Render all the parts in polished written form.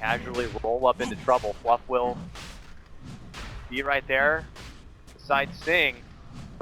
casually roll up into trouble. Fluff will be right there beside Sing.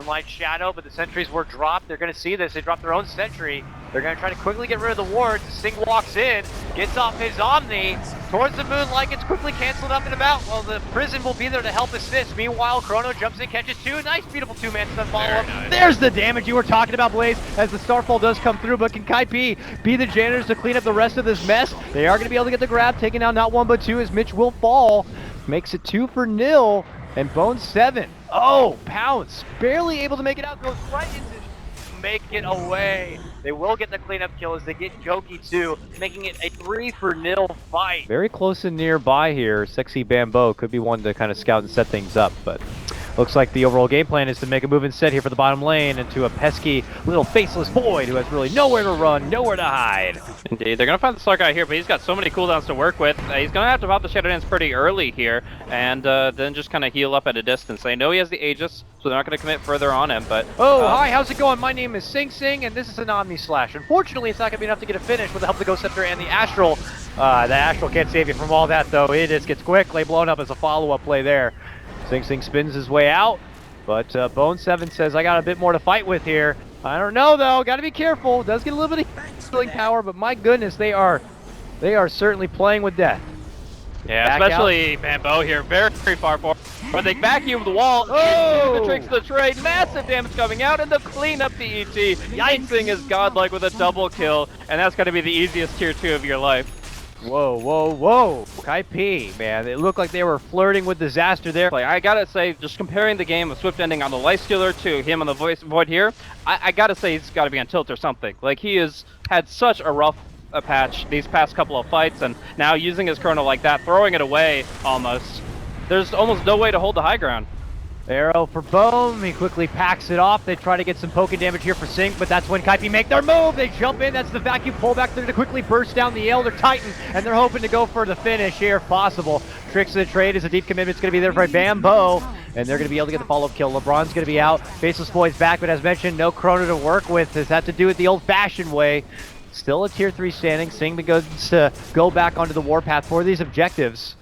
Light Shadow, but the sentries were dropped. They're going to see this. They dropped their own sentry. They're going to try to quickly get rid of the wards. Sing walks in, gets off his Omni towards the moon like it's quickly canceled up and about. Well, the prison will be there to help assist. Meanwhile, Chrono jumps in, catches two. Nice, beautiful two-man stun follow-up. Nice. There's the damage you were talking about, Blaze, as the Starfall does come through, but can Kaipi be the janitors to clean up the rest of this mess? They are going to be able to get the grab, taking down not one but two as Mitch will fall. Makes it 2-0, and Bone7. Oh, Pounce, barely able to make it out, goes right into make it away. They will get the cleanup kill as they get Gogi too, making it a 3-0 fight. Very close and nearby here. Sexy Bambo could be one to kind of scout and set things up, but looks like the overall game plan is to make a move instead here for the bottom lane into a pesky little faceless void who has really nowhere to run, nowhere to hide. Indeed, they're going to find the CotLGuy here, but he's got so many cooldowns to work with. He's going to have to pop the Shadow Dance pretty early here, and then just kind of heal up at a distance. They know he has the Aegis, so they're not going to commit further on him, but... Oh, hi, how's it going? My name is Sing Sing, and this is an Omni Slash. Unfortunately, it's not going to be enough to get a finish with the help of the Ghost Scepter and the Astral. The Astral can't save you from all that, though. It just gets quickly blown up as a follow-up play there. Sing Sing spins his way out. But Bone7 says, I got a bit more to fight with here. I don't know, though. Got to be careful. Does get a little bit of healing power, but my goodness, they are certainly playing with death. Yeah, Back especially Bambo here, very, very far forward. But they vacuum the wall, the tricks of the trade, massive damage coming out, and they'll clean up the ET. Yikesing is godlike with a double kill, and that's going to be the easiest tier 2 of your life. Whoa, whoa, whoa. Kaipi, man, it looked like they were flirting with disaster there. Like, I gotta say, just comparing the game of Swift Ending on the Lifestealer to him on the Void here, I gotta say he's gotta be on tilt or something. Like, he has had such a rough patch these past couple of fights, and now using his Chrono like that, throwing it away almost, there's almost no way to hold the high ground. Arrow for Bone, he quickly packs it off. They try to get some poking damage here for Sing, but that's when Kaipi make their move. They jump in, that's the vacuum pullback there to quickly burst down the Elder Titan, and they're hoping to go for the finish here if possible. Tricks of the trade is a deep commitment. It's going to be there for Bambo, and they're going to be able to get the follow-up kill. LeBron's going to be out. Faceless Boy's back, but as mentioned, no Chrono to work with. This has to do it the old-fashioned way. Still a tier 3 standing. Sing goes to go back onto the warpath for these objectives.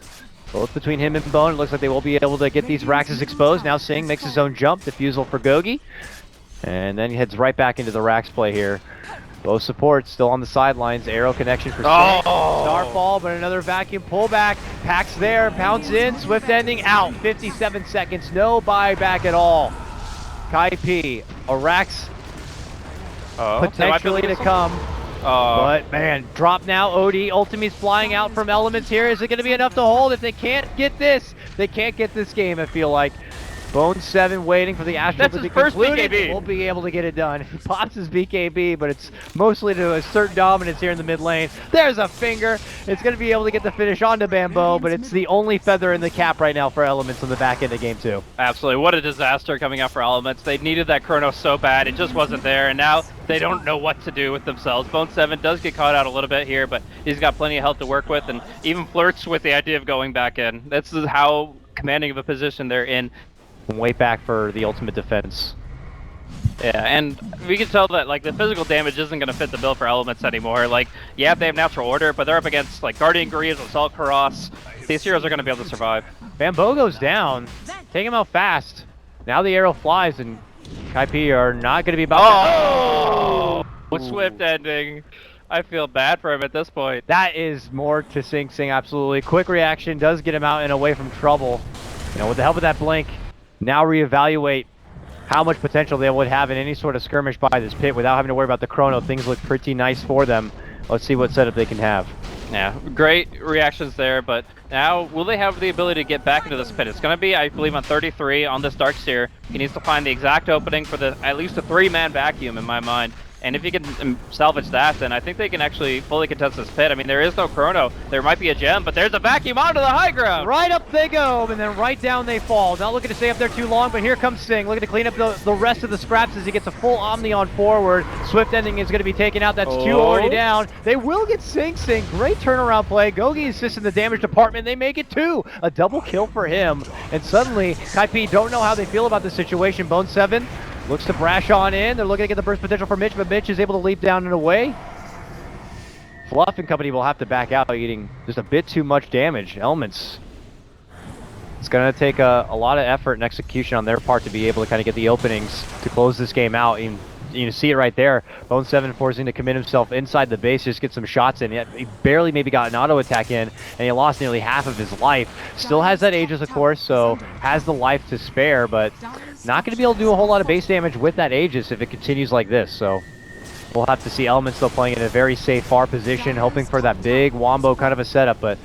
Both between him and Bone, it looks like they will be able to get these Raxes exposed. Now Sing makes his own jump, defusal for Gogi. And then he heads right back into the Rax play here. Both supports still on the sidelines. Arrow connection for Sing. Starfall, but another vacuum pullback. Packs there, Pounce in, Swift Ending out. 57 seconds, no buyback at all. Kaipi, a Rax potentially to come. But man, drop now, OD. Ultimate's flying out from Elements here. Is it going to be enough to hold? If they can't get this, they can't get this game, I feel like. Bone7 waiting for the Astral to be concluded. We'll be able to get it done. He pops his BKB, but it's mostly to assert dominance here in the mid lane. There's a finger. It's going to be able to get the finish onto Bambo, but it's the only feather in the cap right now for Elements on the back end of game 2. Absolutely. What a disaster coming out for Elements. They needed that Chrono so bad. It just wasn't there, and now they don't know what to do with themselves. Bone7 does get caught out a little bit here, but he's got plenty of health to work with, and even flirts with the idea of going back in. This is how commanding of a position they're in. Wait back for the ultimate defense. Yeah, and we can tell that like the physical damage isn't going to fit the bill for Elements anymore. Like, yeah, they have natural order, but they're up against like Guardian Greaves, Assault Karas. These heroes are going to be able to survive. Bambo goes down. Take him out fast. Now the arrow flies, and Kaipi are not going to be about With Swift Ending. I feel bad for him at this point. That is more to Sing Sing, absolutely. Quick reaction does get him out and away from trouble. You know, with the help of that blink, now reevaluate how much potential they would have in any sort of skirmish by this pit without having to worry about the Chrono. Things look pretty nice for them. Let's see what setup they can have. Yeah, great reactions there, but now will they have the ability to get back into this pit? It's going to be, I believe, on 33 on this Darkseer. He needs to find the exact opening for the at least a 3-man vacuum in my mind. And if you can salvage that, then I think they can actually fully contest this pit. I mean, there is no Chrono. There might be a gem, but there's a vacuum onto the high ground. Right up they go, and then right down they fall. Not looking to stay up there too long, but here comes Sing. Looking to clean up the rest of the scraps as he gets a full Omni on forward. Swift Ending is going to be taken out. That's 2 already down. They will get Sing Sing. Great turnaround play. Gogi assists in the damage department. They make it 2. A double kill for him. And suddenly, Kaipi don't know how they feel about this situation. Bone7 looks to brash on in. They're looking to get the burst potential for Mitch, but Mitch is able to leap down and away. Fluff and company will have to back out, eating just a bit too much damage. Elements. It's going to take a lot of effort and execution on their part to be able to kind of get the openings to close this game out. And you see it right there. Bone 7 forcing to commit himself inside the base, just get some shots in. He barely maybe got an auto attack in, and he lost nearly half of his life. Still has that Aegis, of course, so has the life to spare, but not going to be able to do a whole lot of base damage with that Aegis if it continues like this. So we'll have to see Elements still playing in a very safe far position, hoping for that big wombo kind of a setup, but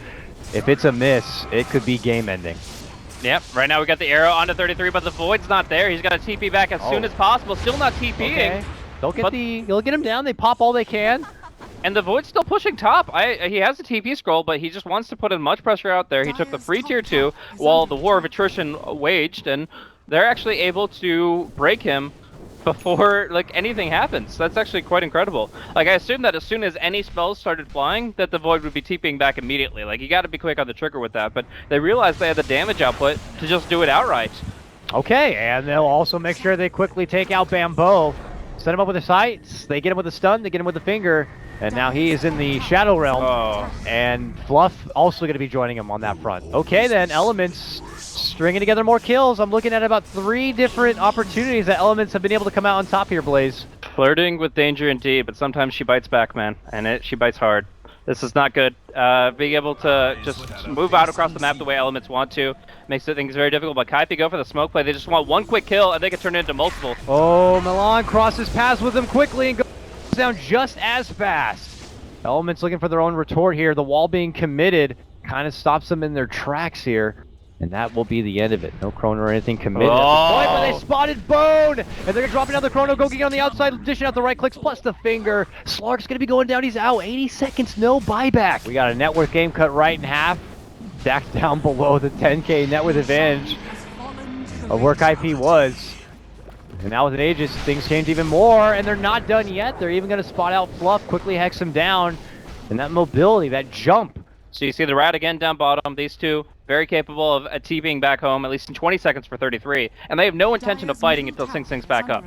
if it's a miss, it could be game ending. Yep, right now we got the arrow onto 33, but the Void's not there. He's got to TP back as soon as possible. Still not TPing. Okay. They'll get him down. They pop all they can. And the Void's still pushing top. He has the TP scroll, but he just wants to put as much pressure out there. He took the free tier 2 while the war of attrition waged, and they're actually able to break him before like anything happens. That's actually quite incredible. Like, I assumed that as soon as any spells started flying, that the Void would be TPing back immediately. Like, you got to be quick on the trigger with that, but they realized they had the damage output to just do it outright. Okay, and they'll also make sure they quickly take out Bambo. Set him up with the sights, they get him with the stun, they get him with the finger, and now he is in the Shadow Realm. Oh. And Fluff also going to be joining him on that front. Okay then, Elements stringing together more kills. I'm looking at about 3 different opportunities that Elements have been able to come out on top here, Blaze. Flirting with danger indeed, but sometimes she bites back, man, and she bites hard. This is not good. Being able to just move out across the map the way Elements want to makes things very difficult, but Kaipi go for the smoke play. They just want one quick kill, and they can turn it into multiple. Oh, Milan crosses paths with him quickly and goes down just as fast. Elements looking for their own retort here. The wall being committed kind of stops them in their tracks here. And that will be the end of it. No chrono or anything committed at this point, but they spotted Bone! And they're going to drop another chrono, Gogi on the outside, dishing out the right clicks, plus the finger. Slark's going to be going down, he's out. 80 seconds, no buyback. We got a network game cut right in half. Back down below the 10k net worth advantage of where Kaipi was. And now with an Aegis, things change even more, and they're not done yet. They're even going to spot out Fluff, quickly hex him down. And that mobility, that jump. So you see the rat again down bottom. These two very capable of TPing back home, at least in 20 seconds for 33. And they have no intention of fighting until Sing Sing's back up.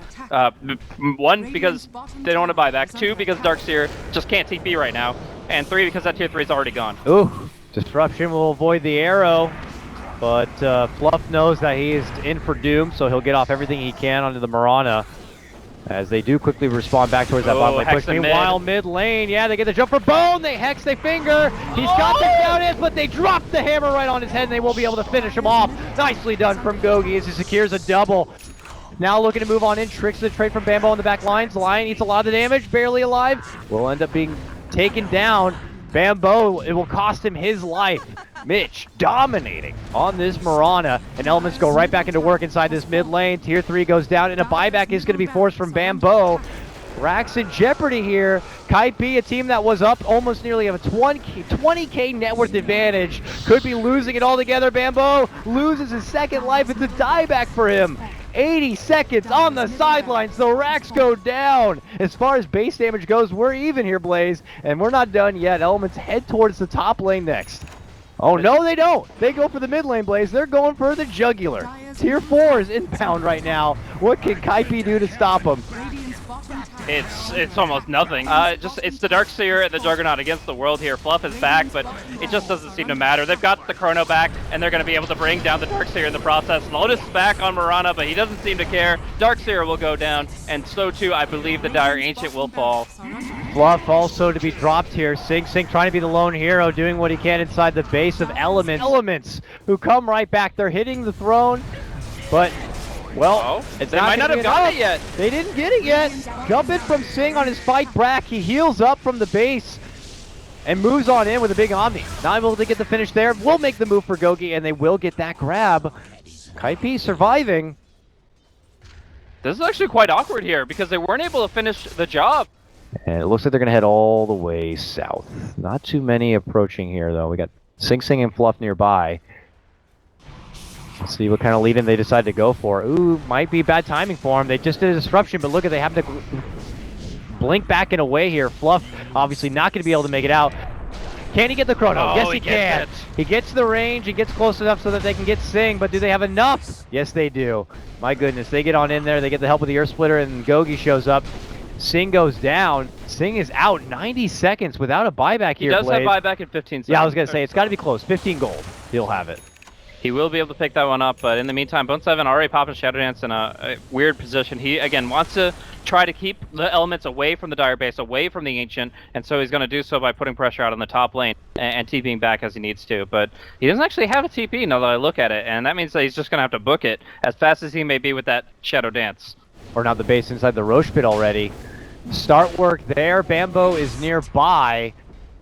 1, because they don't want to buy back. 2, because Darkseer just can't TP right now. And 3, because that tier 3 is already gone. Ooh, Disruption will avoid the arrow. But Fluff knows that he is in for doom, so he'll get off everything he can onto the Mirana. As they do quickly respond back towards that bottom lane push. Meanwhile, mid lane, yeah, they get the jump for Bone, they hex, they finger. He's got the down hit, but they drop the hammer right on his head, and they won't be able to finish him off. Nicely done from Gogi as he secures a double. Now looking to move on in, tricks the trade from Bambo on the back lines. Lion eats a lot of damage, barely alive. Will end up being taken down. Bambo, it will cost him his life. Mitch dominating on this Mirana, and Elements go right back into work inside this mid lane. Tier 3 goes down, and a buyback is going to be forced from Bambo. Rax in jeopardy here. Kaipi, a team that was up almost nearly of a 20k net worth advantage, could be losing it altogether. Bambo loses his second life. It's a dieback for him. 80 seconds on the sidelines. The racks go down. As far as base damage goes, we're even here, Blaze, and we're not done yet. Elements head towards the top lane next. Oh, no, they don't. They go for the mid lane, Blaze. They're going for the jugular. Tier 4 is inbound right now. What can Kaipi do to stop him? It's almost nothing. It's the Darkseer and the Juggernaut against the world here. Fluff is back, but it just doesn't seem to matter. They've got the Chrono back, and they're going to be able to bring down the Darkseer in the process. Lotus is back on Mirana, but he doesn't seem to care. Darkseer will go down, and so too, I believe, the Dire Ancient will fall. Fluff also to be dropped here. Sing trying to be the lone hero, doing what he can inside the base of Elements, who come right back. They're hitting the throne, but... well, they might not have got it yet. They didn't get it yet. Jump in from Sing on his fight back. He heals up from the base and moves on in with a big Omni. Not able to get the finish there. Will make the move for Gogi, and they will get that grab. Kaipi surviving. This is actually quite awkward here because they weren't able to finish the job. And it looks like they're going to head all the way south. Not too many approaching here, though. We got Sing and Fluff nearby. Let's see what kind of lead-in they decide to go for. Ooh, might be bad timing for them. They just did a disruption, but look at they happen to blink back and away here. Fluff obviously not going to be able to make it out. Can he get the chrono? Yes, he can. He gets the range. He gets close enough so that they can get Sing, but do they have enough? Yes, they do. My goodness, they get on in there. They get the help of the Earth Splitter, and Gogi shows up. Sing goes down. Sing is out 90 seconds without a buyback He here, does Blaze. have buyback in 15 seconds. Yeah, I was going to say, it's got to be close. 15 gold. He'll have it. He will be able to pick that one up, but in the meantime, Bone 7 already popping Shadow Dance in a weird position. He, again, wants to try to keep the elements away from the Dire base, away from the Ancient, and so he's going to do so by putting pressure out on the top lane and TPing back as he needs to. But he doesn't actually have a TP now that I look at it, and that means that he's just going to have to book it as fast as he may be with that Shadow Dance. Or now the base inside the Roche pit already. Start work there. Bambo is nearby.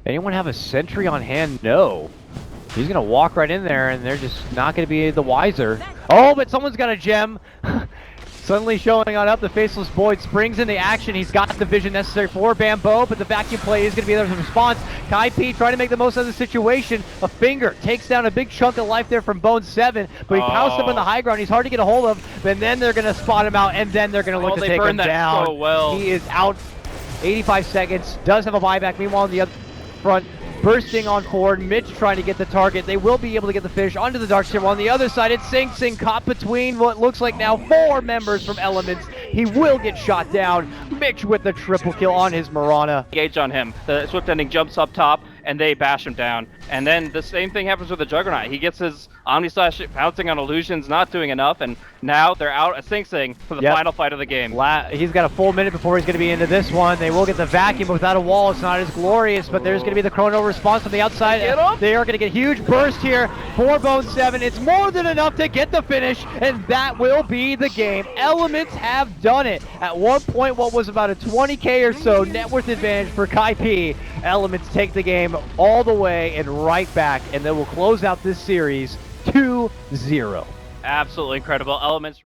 Anyone have a sentry on hand? No. He's going to walk right in there, and they're just not going to be the wiser. Oh, but someone's got a gem. Suddenly showing on up, the Faceless Void springs into action. He's got the vision necessary for Bambo, but the vacuum play is going to be there for response. Kaipi trying to make the most of the situation. A finger takes down a big chunk of life there from Bone 7, but he pounced up on the high ground. He's hard to get a hold of, and then they're going to spot him out, and then they're going to look to take him down. So well. He is out 85 seconds, does have a buyback. Meanwhile, on the other front, bursting on forward, Mitch trying to get the target. They will be able to get the fish onto the Dark Sphere. On the other side, it's Sing Sing caught between what looks like now 4 members from Elements. He will get shot down. Mitch with the triple kill on his Mirana. Engage on him. The Swift Ending jumps up top, and they bash him down. And then the same thing happens with the Juggernaut. He gets his Omni Slash pouncing on illusions, not doing enough, and now they're out at Sing Sing for the final fight of the game. He's got a full minute before he's going to be into this one. They will get the vacuum, but without a wall, it's not as glorious, but there's going to be the chrono response from the outside. They are going to get a huge burst here for Bone 7. It's more than enough to get the finish, and that will be the game. Elements have done it. At one point, what was about a 20k or so net worth advantage for Kaipi. Elements take the game all the way and right back, and they will close out this series 2-0. Absolutely incredible. Elements